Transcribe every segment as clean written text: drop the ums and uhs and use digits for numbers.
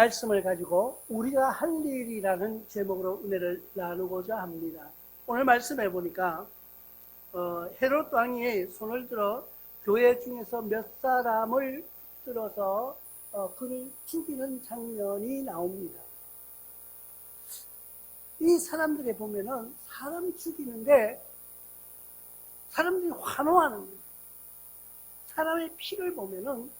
말씀을 가지고 우리가 할 일이라는 제목으로 은혜를 나누고자 합니다. 오늘 말씀해 보니까 헤롯 왕이 손을 들어 교회 중에서 몇 사람을 붙들어서 그를 죽이는 장면이 나옵니다. 이 사람들에 보면은 사람 죽이는데 사람들이 환호하는 거예요. 사람의 피를 보면은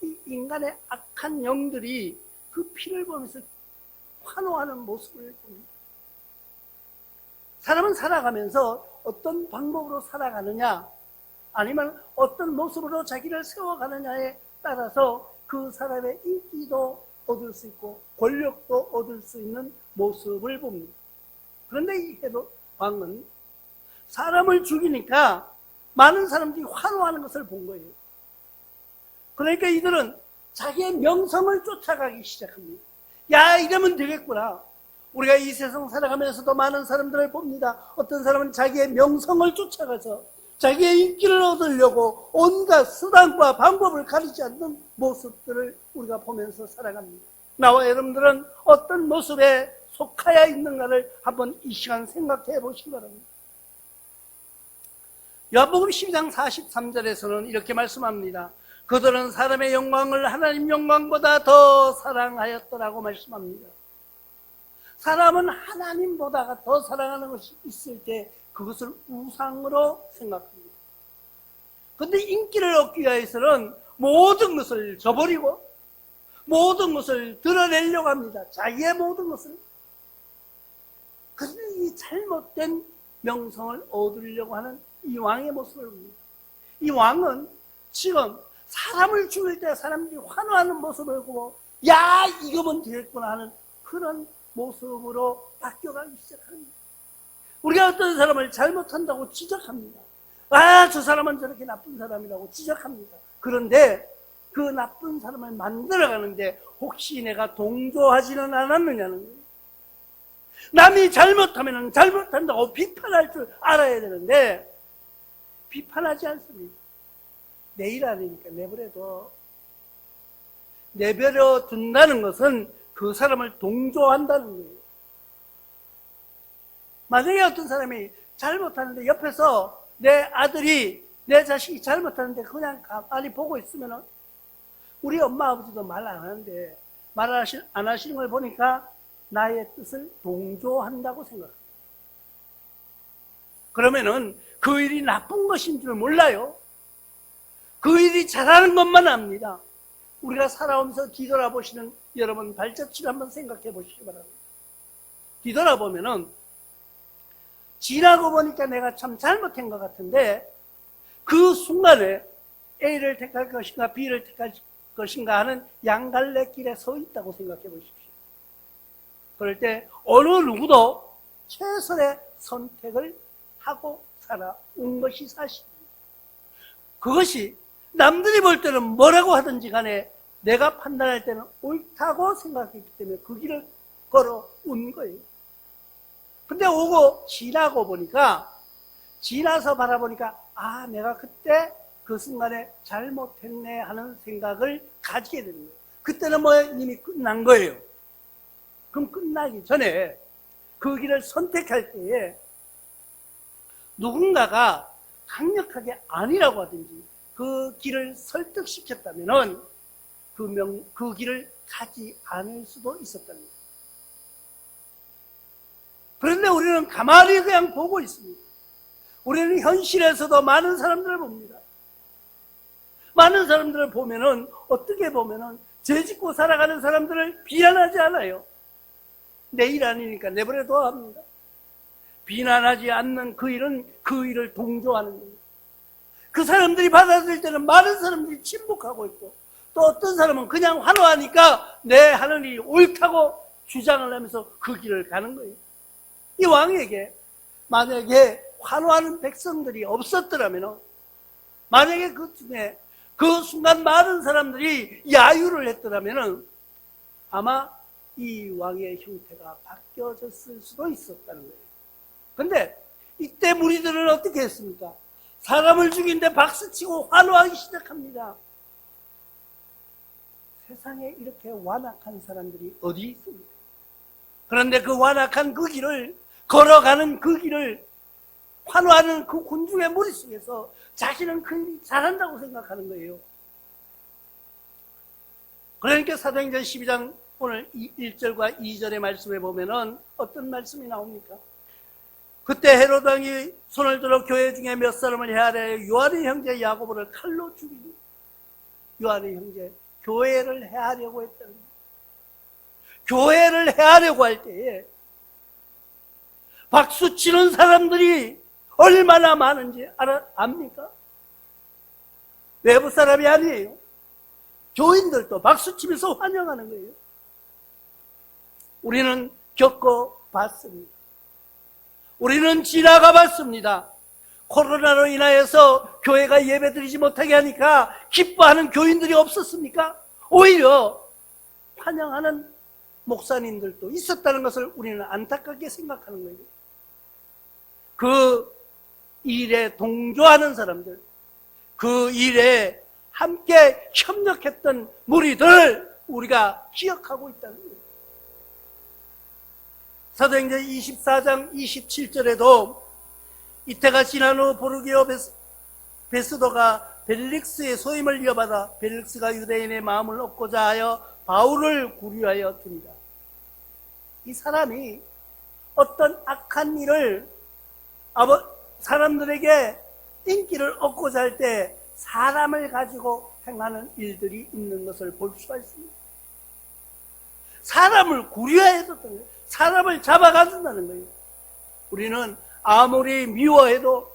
이 인간의 악한 영들이 그 피를 보면서 환호하는 모습을 봅니다. 사람은 살아가면서 어떤 방법으로 살아가느냐, 아니면 어떤 모습으로 자기를 세워가느냐에 따라서 그 사람의 인기도 얻을 수 있고 권력도 얻을 수 있는 모습을 봅니다. 그런데 이 헤롯 왕은 사람을 죽이니까 많은 사람들이 환호하는 것을 본 거예요. 그러니까 이들은 자기의 명성을 쫓아가기 시작합니다. 야, 이러면 되겠구나. 우리가 이 세상 살아가면서도 많은 사람들을 봅니다. 어떤 사람은 자기의 명성을 쫓아가서 자기의 인기를 얻으려고 온갖 수단과 방법을 가리지 않는 모습들을 우리가 보면서 살아갑니다. 나와 여러분들은 어떤 모습에 속하여 있는가를 한번 이 시간 생각해 보시기 바랍니다. 요한복음 12장 43절에서는 이렇게 말씀합니다. 그들은 사람의 영광을 하나님 영광보다 더 사랑하였더라고 말씀합니다. 사람은 하나님보다가 더 사랑하는 것이 있을 때 그것을 우상으로 생각합니다. 그런데 인기를 얻기 위해서는 모든 것을 저버리고 모든 것을 드러내려고 합니다. 자기의 모든 것을. 그런데 이 잘못된 명성을 얻으려고 하는 이 왕의 모습을 봅니다. 이 왕은 지금 사람을 죽일 때 사람들이 환호하는 모습을 보고 야, 이거면 되겠구나 하는 그런 모습으로 바뀌어가기 시작합니다. 우리가 어떤 사람을 잘못한다고 지적합니다. 아, 저 사람은 저렇게 나쁜 사람이라고 지적합니다. 그런데 그 나쁜 사람을 만들어가는데 혹시 내가 동조하지는 않았느냐는 거예요. 남이 잘못하면 잘못한다고 비판할 줄 알아야 되는데 비판하지 않습니다. 내 일 아니니까 내버려 둔다는 것은 그 사람을 동조한다는 거예요. 만약에 어떤 사람이 잘못하는데 옆에서 내 아들이 내 자식이 잘못하는데 그냥 가만히 보고 있으면 우리 엄마 아버지도 말 안 하는데 말 안 하시는 걸 보니까 나의 뜻을 동조한다고 생각합니다. 그러면은 그 일이 나쁜 것인 줄 몰라요. 그 일이 잘하는 것만 압니다. 우리가 살아오면서 뒤돌아보시는 여러분 발자취를 한번 생각해 보시기 바랍니다. 뒤돌아보면은 지나고 보니까 내가 참 잘못한 것 같은데 그 순간에 A를 택할 것인가 B를 택할 것인가 하는 양갈래길에 서 있다고 생각해 보십시오. 그럴 때 어느 누구도 최선의 선택을 하고 살아온 것이 사실입니다. 그것이 남들이 볼 때는 뭐라고 하든지 간에 내가 판단할 때는 옳다고 생각했기 때문에 그 길을 걸어온 거예요. 근데 오고 지나고 보니까, 지나서 바라보니까 아, 내가 그때 그 순간에 잘못했네 하는 생각을 가지게 되는 거예요. 그때는 뭐 이미 끝난 거예요. 그럼 끝나기 전에 그 길을 선택할 때에 누군가가 강력하게 아니라고 하든지 그 길을 설득시켰다면은 그 길을 가지 않을 수도 있었다는 거예요. 그런데 우리는 가만히 그냥 보고 있습니다. 우리는 현실에서도 많은 사람들을 봅니다. 많은 사람들을 보면은 어떻게 보면은 죄 짓고 살아가는 사람들을 비난하지 않아요. 내 일 아니니까 내버려둬야 합니다. 비난하지 않는 그 일은 그 일을 동조하는 겁니다. 그 사람들이 받아들일 때는 많은 사람들이 침묵하고 있고 또 어떤 사람은 그냥 환호하니까 내 하는 일이 옳다고 주장을 하면서 그 길을 가는 거예요. 이 왕에게 만약에 환호하는 백성들이 없었더라면 만약에 그 중에 그 순간 많은 사람들이 야유를 했더라면 아마 이 왕의 형태가 바뀌어졌을 수도 있었다는 거예요. 근데 이때 무리들은 어떻게 했습니까? 사람을 죽이는데 박수치고 환호하기 시작합니다. 세상에 이렇게 완악한 사람들이 어디 있습니까? 그런데 그 완악한 그 길을 걸어가는 그 길을 환호하는 그 군중의 머릿속에서 자신은 그 일이 잘한다고 생각하는 거예요. 그러니까 사도행전 12장 오늘 1절과 2절의 말씀에 보면은 어떤 말씀이 나옵니까? 그때 헤로드 왕이 손을 들어 교회 중에 몇 사람을 헤아려 요한의 형제 야고보를 칼로 죽이니, 요한의 형제 교회를 해하려고 했다는 거예요. 교회를 해하려고 할 때에 박수 치는 사람들이 얼마나 많은지 압니까? 외부 사람이 아니에요. 교인들도 박수 치면서 환영하는 거예요. 우리는 겪어봤습니다. 우리는 지나가 봤습니다. 코로나로 인하여서 교회가 예배드리지 못하게 하니까 기뻐하는 교인들이 없었습니까? 오히려 환영하는 목사님들도 있었다는 것을 우리는 안타깝게 생각하는 거예요. 그 일에 동조하는 사람들, 그 일에 함께 협력했던 무리들 우리가 기억하고 있다는 거예요. 사도행전 24장 27절에도 이때가 지난 후 보르기오 베스도가 벨릭스의 소임을 이어받아 벨릭스가 유대인의 마음을 얻고자 하여 바울을 구류하여 듭니다. 이 사람이 어떤 악한 일을 사람들에게 인기를 얻고자 할 때 사람을 가지고 행하는 일들이 있는 것을 볼 수가 있습니다. 사람을 구류하였던 거예요. 사람을 잡아간다는 거예요. 우리는 아무리 미워해도,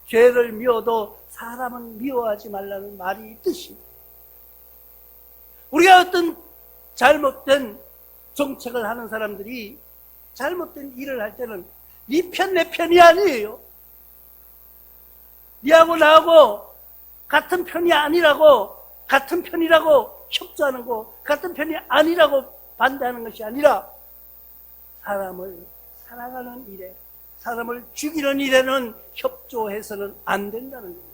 죄를 미워도 사람은 미워하지 말라는 말이 있듯이, 우리가 어떤 잘못된 정책을 하는 사람들이 잘못된 일을 할 때는 네 편, 내 편이 아니에요. 네하고 나하고 같은 편이 아니라고, 같은 편이라고 협조하는 거, 같은 편이 아니라고 반대하는 것이 아니라 사람을 사랑하는 일에, 사람을 죽이는 일에는 협조해서는 안 된다는 거예요.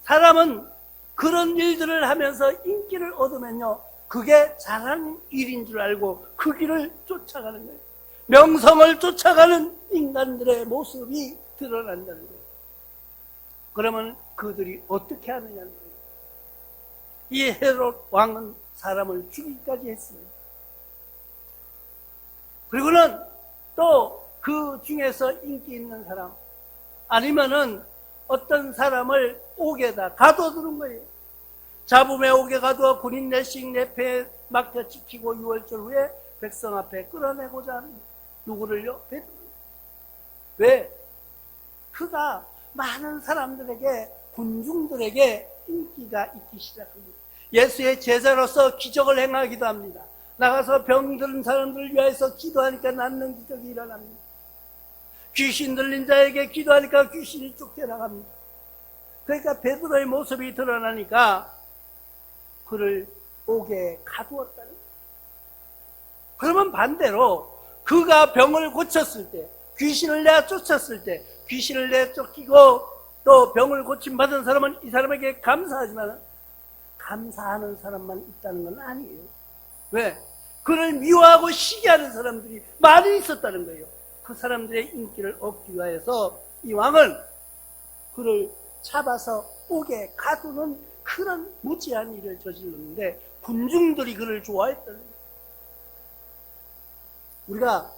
사람은 그런 일들을 하면서 인기를 얻으면요, 그게 잘하는 일인 줄 알고 그 길을 쫓아가는 거예요. 명성을 쫓아가는 인간들의 모습이 드러난다는 거예요. 그러면 그들이 어떻게 하느냐는 거예요. 이 헤롯 왕은 사람을 죽이기까지 했습니다. 그리고는 또 그 중에서 인기 있는 사람, 아니면은 어떤 사람을 옥에다 가둬두는 거예요. 잡음에 옥에 가두어 군인 내식 내패에 맡겨 지키고 6월절 후에 백성 앞에 끌어내고자 합니다. 누구를요? 베드로. 왜? 그가 많은 사람들에게, 군중들에게 인기가 있기 시작합니다. 예수의 제자로서 기적을 행하기도 합니다. 나가서 병든 사람들을 위해서 기도하니까 낫는 기적이 일어납니다. 귀신 들린 자에게 기도하니까 귀신이 쫓겨나갑니다. 그러니까 베드로의 모습이 드러나니까 그를 옥에 가두었다는 거예요. 그러면 반대로 그가 병을 고쳤을 때, 귀신을 내쫓았을 때, 귀신을 내쫓기고 또 병을 고침받은 사람은 이 사람에게 감사하지만 감사하는 사람만 있다는 건 아니에요. 왜? 그를 미워하고 시기하는 사람들이 많이 있었다는 거예요. 그 사람들의 인기를 얻기 위해서 이 왕은 그를 잡아서 옥에 가두는 그런 무지한 일을 저질렀는데 군중들이 그를 좋아했다는 거예요. 우리가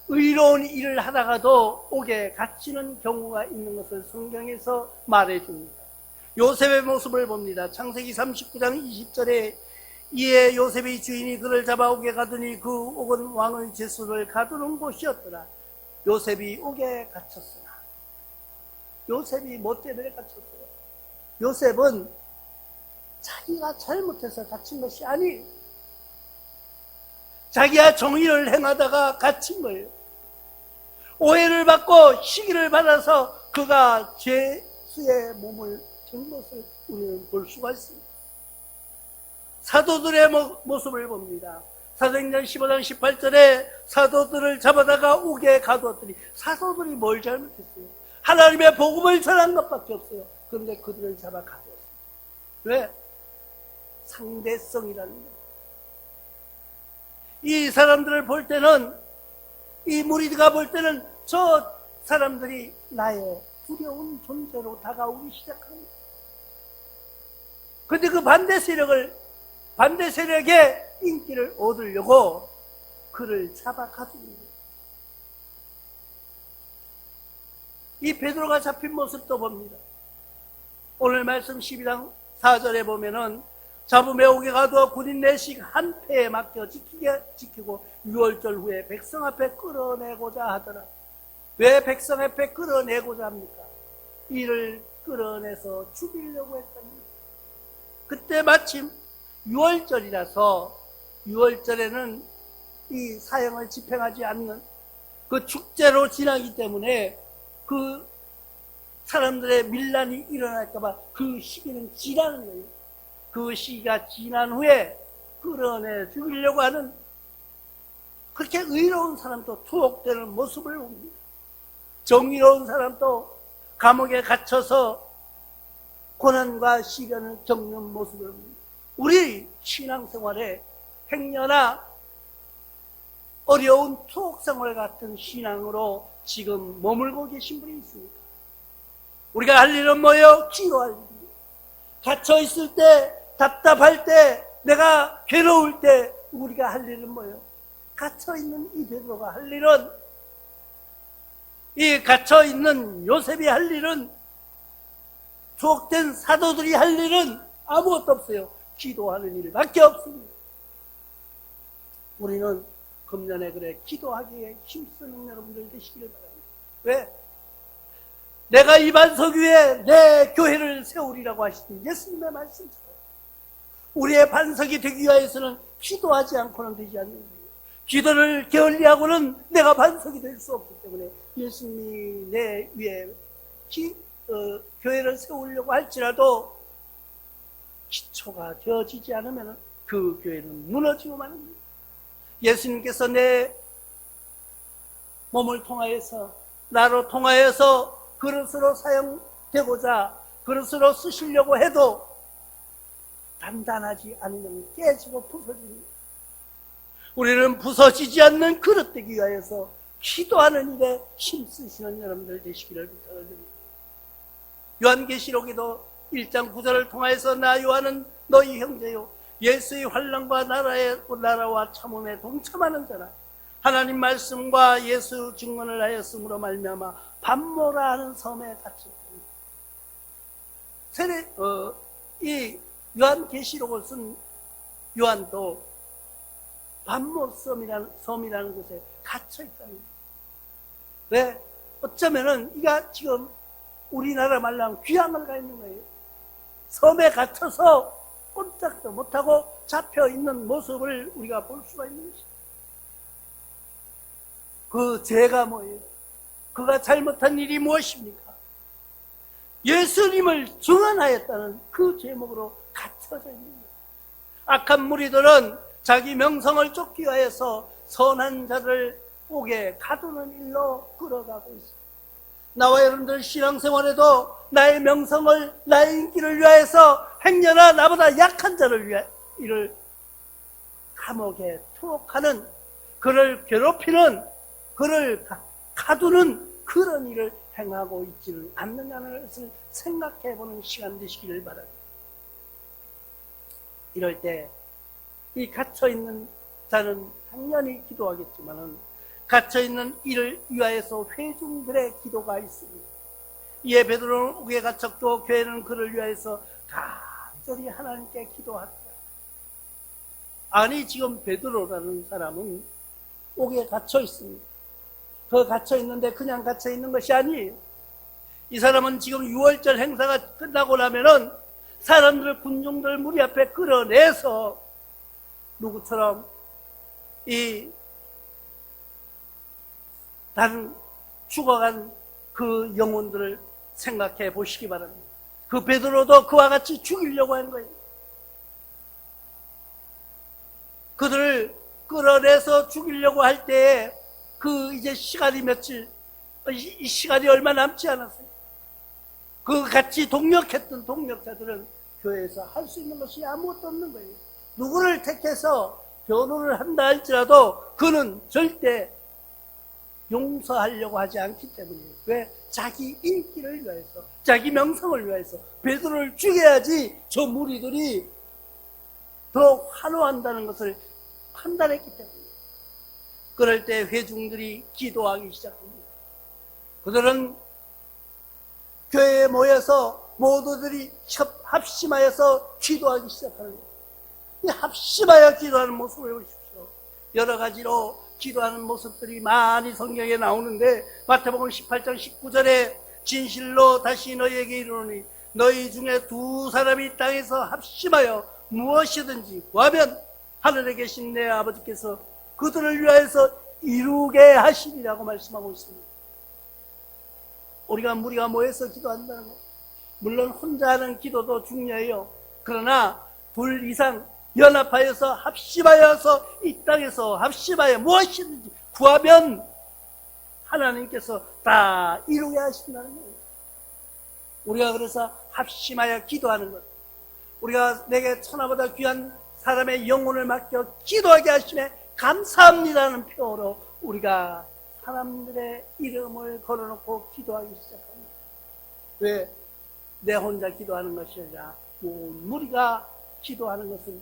의로운 일을 하다가도 옥에 갇히는 경우가 있는 것을 성경에서 말해줍니다. 요셉의 모습을 봅니다. 창세기 39장 20절에 이에 요셉의 주인이 그를 잡아 옥에 가두니 그 옥은 왕의 제수를 가두는 곳이었더라. 요셉이 옥에 갇혔으나, 요셉이 뭐 때문에 갇혔어요? 요셉은 자기가 잘못해서 갇힌 것이 아니에요. 자기가 정의를 행하다가 갇힌 거예요. 오해를 받고 시기를 받아서 그가 죄수의 몸을 든 것을 우리는 볼 수가 있습니다. 사도들의 모습을 봅니다. 사도행전 15장 18절에 사도들을 잡아다가 옥에 가두었더니, 사도들이 뭘 잘못했어요? 하나님의 복음을 전한 것밖에 없어요. 그런데 그들을 잡아 가두었어요. 왜? 상대성이라는 거예요. 이 사람들을 볼 때는, 이 무리가 볼 때는 저 사람들이 나의 두려운 존재로 다가오기 시작합니다. 그런데 그 반대 세력의 인기를 얻으려고 그를 잡아 가둡니다. 이 베드로가 잡힌 모습도 봅니다. 오늘 말씀 12장 4절에 보면은 잡음에 오게 가두어 군인 내식 한 패에 맡겨 지키고 6월절 후에 백성 앞에 끌어내고자 하더라. 왜 백성 앞에 끌어내고자 합니까? 이를 끌어내서 죽이려고 했답니다. 그때 마침 6월절이라서 6월절에는 이 사형을 집행하지 않는 그 축제로 지나기 때문에 그 사람들의 밀란이 일어날까봐 그 시기는 지나는 거예요. 그 시기가 지난 후에 끌어내 죽이려고 하는 그렇게 의로운 사람도 투옥되는 모습을 봅니다. 정의로운 사람도 감옥에 갇혀서 고난과 시련을 겪는 모습을 봅니다. 우리 신앙생활에 행여나 어려운 투옥생활 같은 신앙으로 지금 머물고 계신 분이 있습니다. 우리가 할 일은 뭐예요? 기도할 일입니다. 갇혀있을 때, 답답할 때, 내가 괴로울 때 우리가 할 일은 뭐예요? 갇혀있는 이 베드로가 할 일은, 이 갇혀있는 요셉이 할 일은, 투옥된 사도들이 할 일은 아무것도 없어요. 기도하는 일밖에 없습니다. 우리는 금년에 그래 기도하기에 힘쓰는 여러분들 되시기를 바랍니다. 왜? 내가 이 반석 위에 내 교회를 세우리라고 하시는 예수님의 말씀처럼 우리의 반석이 되기 위해서는 기도하지 않고는 되지 않는 거예요. 기도를 게을리하고는 내가 반석이 될 수 없기 때문에 예수님이 내 위에 교회를 세우려고 할지라도 기초가 되어지지 않으면 그 교회는 무너지고 마는 거예요. 예수님께서 내 몸을 통하여서 나로 통하여서 그릇으로 사용되고자 그릇으로 쓰시려고 해도 단단하지 않으면 깨지고 부서집니다. 우리는 부서지지 않는 그릇 되기 위하여서 기도하는 일에 힘쓰시는 여러분들 되시기를 부탁드립니다. 요한계시록에도 1장 9절을 통하여서 나 요한은 너희 형제요 예수의 환난과 나라와 참음에 동참하는 자라 하나님 말씀과 예수 증언을 하였으므로 말미암아 반모라 하는 섬에 갇혔습니다. 이 요한계시록을 쓴 요한도 반모 섬이라는 곳에 갇혀있답니다. 왜? 어쩌면은 이가 지금 우리나라 말로 하면 귀향을 가 있는 거예요. 섬에 갇혀서 꼼짝도 못하고 잡혀있는 모습을 우리가 볼 수가 있는 것입니다. 그 죄가 뭐예요? 그가 잘못한 일이 무엇입니까? 예수님을 증언하였다는 그 제목으로 갇혀져 있는 거예요. 악한 무리들은 자기 명성을 쫓기 위해서 선한 자를 옥에 가두는 일로 끌어가고 있습니다. 나와 여러분들 신앙생활에도 나의 명성을, 나의 인기를 위하여서 행여나 나보다 약한 자를 위해 이를 감옥에 투옥하는, 그를 괴롭히는, 그를 가두는 그런 일을 행하고 있지는 않느냐는 것을 생각해보는 시간 되시기를 바랍니다. 이럴 때 이 갇혀있는 자는 당연히 기도하겠지만은 갇혀있는 이를 위하여서 회중들의 기도가 있습니다. 이에 베드로는 옥에 갇혔고 교회는 그를 위하여서 간절히 하나님께 기도하더라. 아니 지금 베드로라는 사람은 옥에 갇혀 있습니다. 그 갇혀 있는데 그냥 갇혀 있는 것이 아니에요. 이 사람은 지금 6월절 행사가 끝나고 나면은 사람들, 군중들 무리 앞에 끌어내서 누구처럼 이 다른 죽어간 그 영혼들을 생각해 보시기 바랍니다. 그 베드로도 그와 같이 죽이려고 하는 거예요. 그들을 끌어내서 죽이려고 할 때에 그 이제 시간이 며칠, 이 시간이 얼마 남지 않았어요. 그 같이 동력했던 동력자들은 교회에서 할 수 있는 것이 아무것도 없는 거예요. 누구를 택해서 변호를 한다 할지라도 그는 절대 용서하려고 하지 않기 때문이에요. 왜? 자기 인기를 위해서, 자기 명성을 위해서 베드로를 죽여야지 저 무리들이 더 환호한다는 것을 판단했기 때문이에요. 그럴 때 회중들이 기도하기 시작합니다. 그들은 교회에 모여서 모두들이 합심하여서 기도하기 시작하는 거예요. 이 합심하여 기도하는 모습을 보십시오. 여러 가지로 기도하는 모습들이 많이 성경에 나오는데 마태복음 18장 19절에 진실로 다시 너희에게 이르노니 너희 중에 두 사람이 땅에서 합심하여 무엇이든지 구하면 하늘에 계신 내 아버지께서 그들을 위하여서 이루게 하시리라고 말씀하고 있습니다. 우리가 모여서 기도한다는 것, 물론 혼자 하는 기도도 중요해요. 그러나 둘 이상 연합하여서 합심하여서 이 땅에서 합심하여 무엇이든지 구하면 하나님께서 다 이루게 하신다는 거예요. 우리가 그래서 합심하여 기도하는 것, 우리가 내게 천하보다 귀한 사람의 영혼을 맡겨 기도하게 하심에 감사합니다는 표어로 우리가 사람들의 이름을 걸어놓고 기도하기 시작합니다. 왜? 내 혼자 기도하는 것이 아니라 우리가 기도하는 것은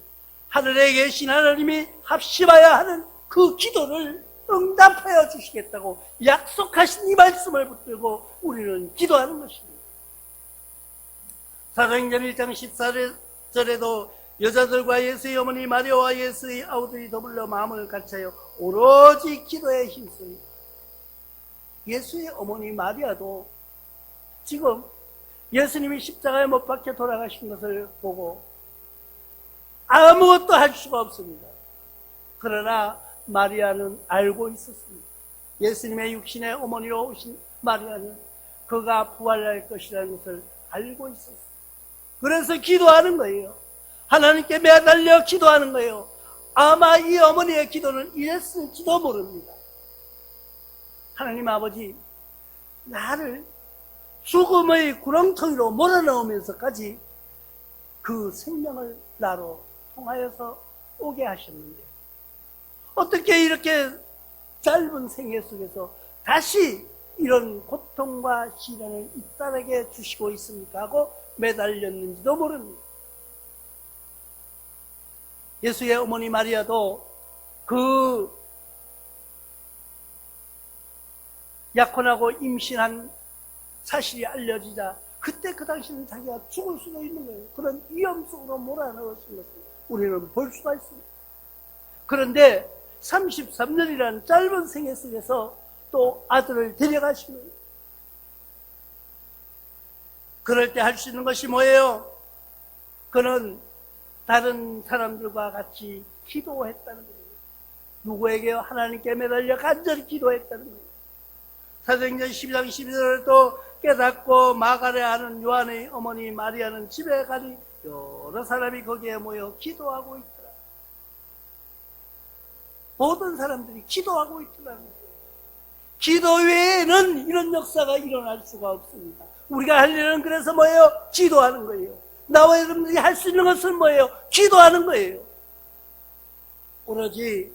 하늘에 계신 하나님이 합심하여 하는 그 기도를 응답하여 주시겠다고 약속하신 이 말씀을 붙들고 우리는 기도하는 것입니다. 사도행전 1장 14절에도 여자들과 예수의 어머니 마리아와 예수의 아우들이 더불어 마음을 같이하여 오로지 기도에 힘쓰니, 예수의 어머니 마리아도 지금 예수님이 십자가에 못 박혀 돌아가신 것을 보고 아무것도 할 수가 없습니다. 그러나 마리아는 알고 있었습니다. 예수님의 육신의 어머니로 오신 마리아는 그가 부활할 것이라는 것을 알고 있었습니다. 그래서 기도하는 거예요. 하나님께 매달려 기도하는 거예요. 아마 이 어머니의 기도는 이랬을지도 모릅니다. 하나님 아버지, 나를 죽음의 구렁텅이로 몰아넣으면서까지 그 생명을 나로 통하여서 오게 하셨는데 어떻게 이렇게 짧은 생애 속에서 다시 이런 고통과 시련을 이 딸에게 주시고 있습니까? 하고 매달렸는지도 모릅니다. 예수의 어머니 마리아도 그 약혼하고 임신한 사실이 알려지자 그때 그 당시에는 자기가 죽을 수도 있는 거예요. 그런 위험 속으로 몰아넣었을 것을 우리는 볼 수가 있습니다. 그런데 33년이라는 짧은 생애 속에서 또 아들을 데려가신 거예요. 그럴 때 할 수 있는 것이 뭐예요? 그는 다른 사람들과 같이 기도했다는 거예요. 누구에게요? 하나님께 매달려 간절히 기도했다는 거예요. 사도행전 12장 12절에도 깨닫고 마가레 하는 요한의 어머니 마리아는 집에 가니 여러 사람이 거기에 모여 기도하고 있더라. 모든 사람들이 기도하고 있더라는 거예요. 기도 외에는 이런 역사가 일어날 수가 없습니다. 우리가 할 일은 그래서 뭐예요? 기도하는 거예요. 나와 여러분들이 할 수 있는 것은 뭐예요? 기도하는 거예요. 오로지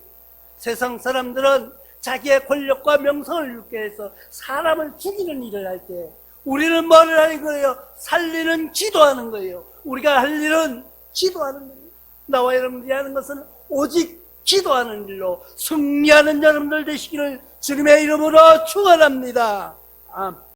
세상 사람들은 자기의 권력과 명성을 얻기 위해서 사람을 죽이는 일을 할 때 우리는 뭐를 하는 거예요? 살리는 기도하는 거예요. 우리가 할 일은 기도하는 거예요. 나와 여러분들이 하는 것은 오직 기도하는 일로 승리하는 여러분들 되시기를 주님의 이름으로 축원합니다. 아멘.